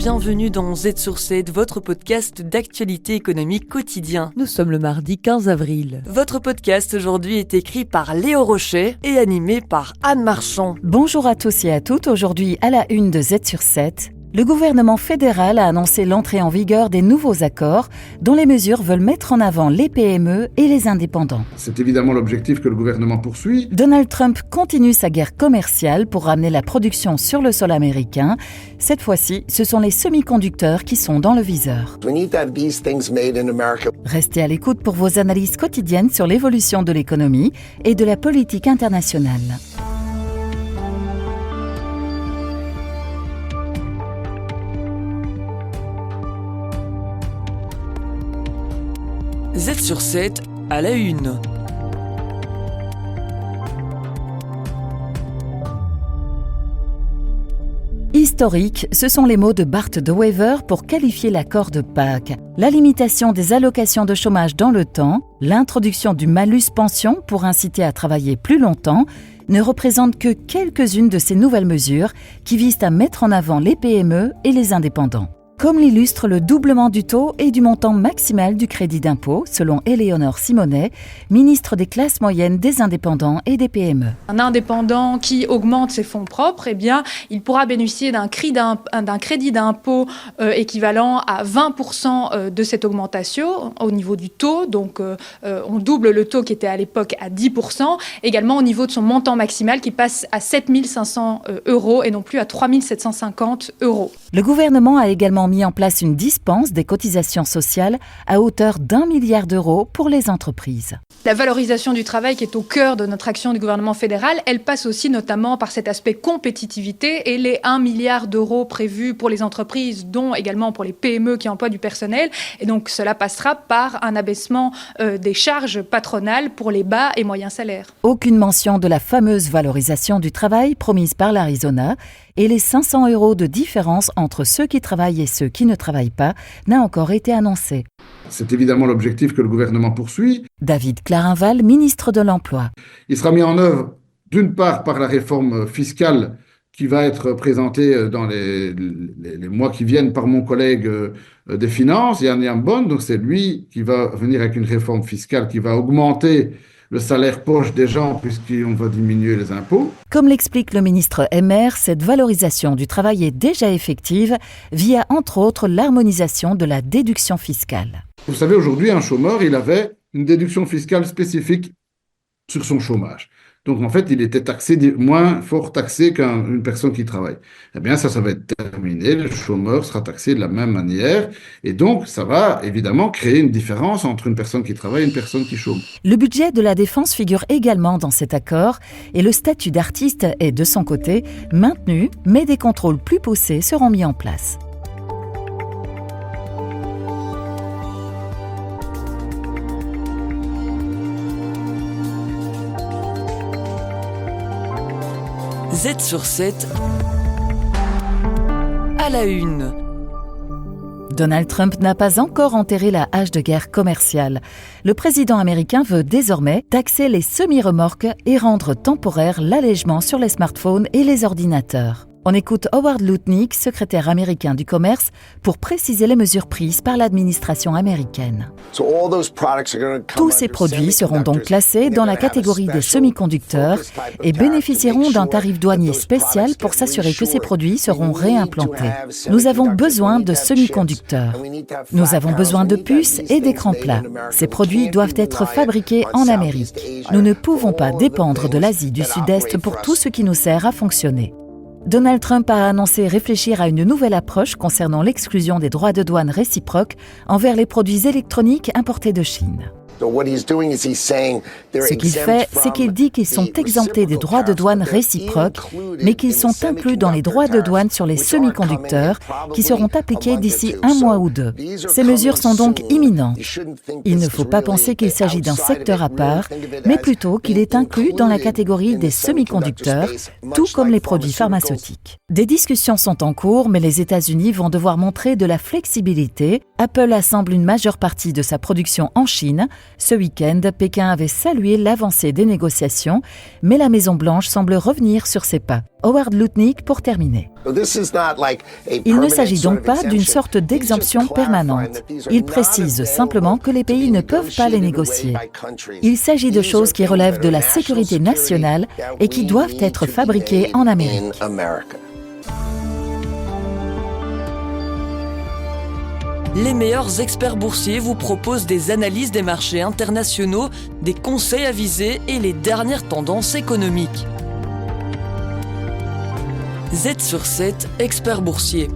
bienvenue dans Z sur 7, votre podcast d'actualité économique quotidien. Nous sommes le mardi 15 avril. Votre podcast aujourd'hui est écrit par Léo Rochet et animé par Anne Marchand. Bonjour à tous et à toutes, aujourd'hui à la une de Z sur 7. Le gouvernement fédéral a annoncé l'entrée en vigueur des nouveaux accords dont les mesures veulent mettre en avant les PME et les indépendants. C'est évidemment l'objectif que le gouvernement poursuit. Donald Trump continue sa guerre commerciale pour ramener la production sur le sol américain. Cette fois-ci, ce sont les semi-conducteurs qui sont dans le viseur. Restez à l'écoute pour vos analyses quotidiennes sur l'évolution de l'économie et de la politique internationale. Z sur 7 à la une. Historique, ce sont les mots de Bart De Wever pour qualifier l'accord de Pâques. La limitation des allocations de chômage dans le temps, l'introduction du malus pension pour inciter à travailler plus longtemps, ne représentent que quelques-unes de ces nouvelles mesures qui visent à mettre en avant les PME et les indépendants. Comme l'illustre le doublement du taux et du montant maximal du crédit d'impôt, selon Éléonore Simonet, ministre des classes moyennes, des indépendants et des PME. Un indépendant qui augmente ses fonds propres, il pourra bénéficier d'un crédit d'impôt équivalent à 20% de cette augmentation au niveau du taux. Donc, on double le taux qui était à l'époque à 10%. Également au niveau de son montant maximal qui passe à 7 500 € et non plus à 3 750 €. Le gouvernement a également mis en place une dispense des cotisations sociales à hauteur d'1 milliard d'euros pour les entreprises. La valorisation du travail qui est au cœur de notre action du gouvernement fédéral, elle passe aussi notamment par cet aspect compétitivité et les 1 milliard d'euros prévus pour les entreprises, dont également pour les PME qui emploient du personnel. Et donc cela passera par un abaissement des charges patronales pour les bas et moyens salaires. Aucune mention de la fameuse valorisation du travail promise par l'Arizona et les 500 € de différence entre ceux qui travaillent et ceux qui ne travaillent pas n'a encore été annoncé. C'est évidemment l'objectif que le gouvernement poursuit. David Clarinval, ministre de l'Emploi. Il sera mis en œuvre d'une part par la réforme fiscale qui va être présentée dans les mois qui viennent par mon collègue des Finances, Yann Yambon. Donc c'est lui qui va venir avec une réforme fiscale qui va augmenter le salaire poche des gens puisqu'on va diminuer les impôts. Comme l'explique le ministre MR, cette valorisation du travail est déjà effective via entre autres l'harmonisation de la déduction fiscale. Vous savez, aujourd'hui, un chômeur, il avait une déduction fiscale spécifique sur son chômage. Donc, en fait, il était moins fort taxé qu'une personne qui travaille. Eh bien, ça va être terminé. Le chômeur sera taxé de la même manière. Et donc, ça va évidemment créer une différence entre une personne qui travaille et une personne qui chôme. Le budget de la défense figure également dans cet accord et le statut d'artiste est, de son côté, maintenu, mais des contrôles plus poussés seront mis en place. Z sur 7 à la une. Donald Trump n'a pas encore enterré la hache de guerre commerciale. Le président américain veut désormais taxer les semi-remorques et rendre temporaire l'allègement sur les smartphones et les ordinateurs. On écoute Howard Lutnick, secrétaire américain du commerce, pour préciser les mesures prises par l'administration américaine. Tous ces produits seront donc classés dans la catégorie des semi-conducteurs et bénéficieront d'un tarif douanier spécial pour s'assurer que ces produits seront réimplantés. Nous avons besoin de semi-conducteurs. Nous avons besoin de puces et d'écrans plats. Ces produits doivent être fabriqués en Amérique. Nous ne pouvons pas dépendre de l'Asie du Sud-Est pour tout ce qui nous sert à fonctionner. Donald Trump a annoncé réfléchir à une nouvelle approche concernant l'exclusion des droits de douane réciproques envers les produits électroniques importés de Chine. Ce qu'il fait, c'est qu'il dit qu'ils sont exemptés des droits de douane réciproques, mais qu'ils sont inclus dans les droits de douane sur les semi-conducteurs qui seront appliqués d'ici 1 mois ou 2. Ces mesures sont donc imminentes. Il ne faut pas penser qu'il s'agit d'un secteur à part, mais plutôt qu'il est inclus dans la catégorie des semi-conducteurs, tout comme les produits pharmaceutiques. Des discussions sont en cours, mais les États-Unis vont devoir montrer de la flexibilité. Apple assemble une majeure partie de sa production en Chine. Ce week-end, Pékin avait salué l'avancée des négociations, mais la Maison-Blanche semble revenir sur ses pas. Howard Lutnick pour terminer. Il ne s'agit donc pas d'une sorte d'exemption permanente. Il précise simplement que les pays ne peuvent pas les négocier. Il s'agit de choses qui relèvent de la sécurité nationale et qui doivent être fabriquées en Amérique. Les meilleurs experts boursiers vous proposent des analyses des marchés internationaux, des conseils avisés et les dernières tendances économiques. Z sur 7, experts boursiers.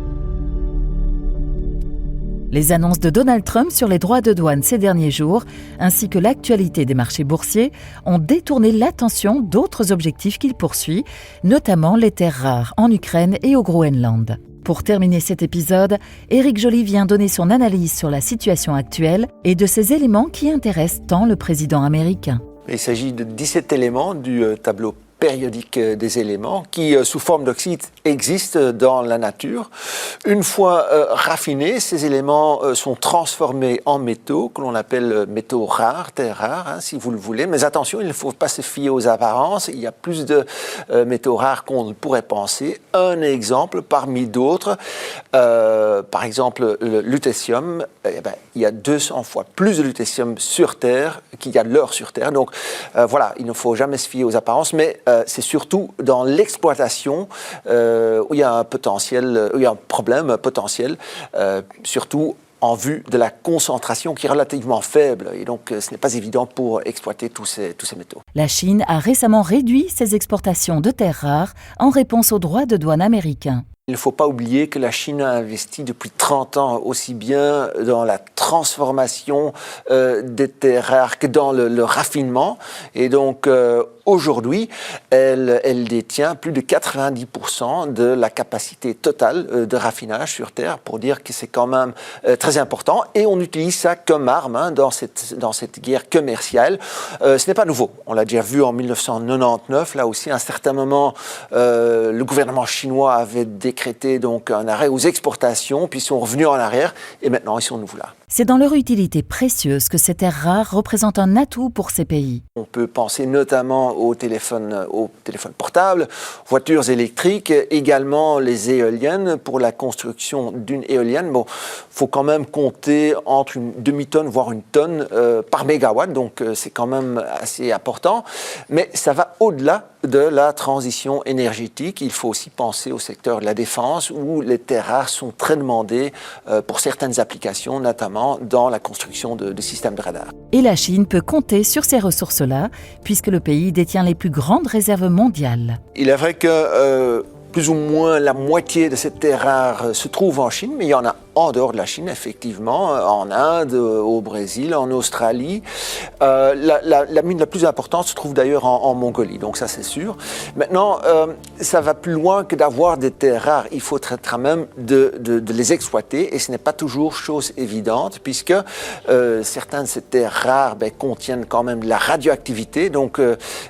Les annonces de Donald Trump sur les droits de douane ces derniers jours, ainsi que l'actualité des marchés boursiers, ont détourné l'attention d'autres objectifs qu'il poursuit, notamment les terres rares en Ukraine et au Groenland. Pour terminer cet épisode, Éric Joly vient donner son analyse sur la situation actuelle et de ces éléments qui intéressent tant le président américain. Il s'agit de 17 éléments du tableau périodique des éléments qui, sous forme d'oxyde, existent dans la nature. Une fois raffinés, ces éléments sont transformés en métaux, que l'on appelle métaux rares, terres rares, si vous le voulez. Mais attention, il ne faut pas se fier aux apparences. Il y a plus de métaux rares qu'on ne pourrait penser. Un exemple parmi d'autres, par exemple le lutécium, il y a 200 fois plus de lutécium sur Terre qu'il y a de l'or sur Terre. Donc voilà, il ne faut jamais se fier aux apparences, mais c'est surtout dans l'exploitation où il y a un potentiel, où il y a un problème potentiel, surtout en vue de la concentration qui est relativement faible. Et donc, ce n'est pas évident pour exploiter tous ces métaux. La Chine a récemment réduit ses exportations de terres rares en réponse aux droits de douane américains. Il ne faut pas oublier que la Chine a investi depuis 30 ans aussi bien dans la transformation des terres rares que dans le raffinement. Et donc, aujourd'hui, elle détient plus de 90% de la capacité totale de raffinage sur Terre, pour dire que c'est quand même très important. Et on utilise ça comme arme dans cette guerre commerciale. Ce n'est pas nouveau. On l'a déjà vu en 1999. Là aussi, à un certain moment, le gouvernement chinois avait décrété donc un arrêt aux exportations, puis ils sont revenus en arrière, et maintenant ils sont de nouveau là. C'est dans leur utilité précieuse que ces terres rares représentent un atout pour ces pays. On peut penser notamment aux téléphones portables, voitures électriques, également les éoliennes. Pour la construction d'une éolienne, il faut quand même compter entre une demi-tonne, voire une tonne par mégawatt, donc c'est quand même assez important. Mais ça va au-delà de la transition énergétique. Il faut aussi penser au secteur de la défense, où les terres rares sont très demandées pour certaines applications, notamment dans la construction de systèmes de radar. Et la Chine peut compter sur ces ressources-là, puisque le pays détient les plus grandes réserves mondiales. Il est vrai que plus ou moins la moitié de ces terres rares se trouve en Chine, mais il y en a en dehors de la Chine, effectivement, en Inde, au Brésil, en Australie. La mine la plus importante se trouve d'ailleurs en Mongolie, donc ça c'est sûr. Maintenant, ça va plus loin que d'avoir des terres rares. Il faut traiter même de les exploiter, et ce n'est pas toujours chose évidente, puisque certaines de ces terres rares contiennent quand même de la radioactivité, donc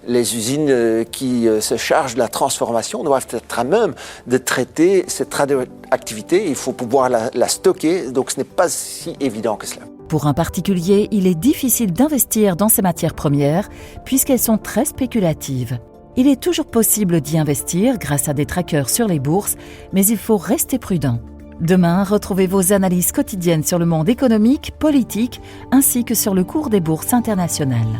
les usines qui se chargent de la transformation doivent être à même de traiter cette radioactivité. Il faut pouvoir la stocker, donc ce n'est pas si évident que cela. Pour un particulier, il est difficile d'investir dans ces matières premières puisqu'elles sont très spéculatives. Il est toujours possible d'y investir grâce à des trackers sur les bourses, mais il faut rester prudent. Demain, retrouvez vos analyses quotidiennes sur le monde économique, politique, ainsi que sur le cours des bourses internationales.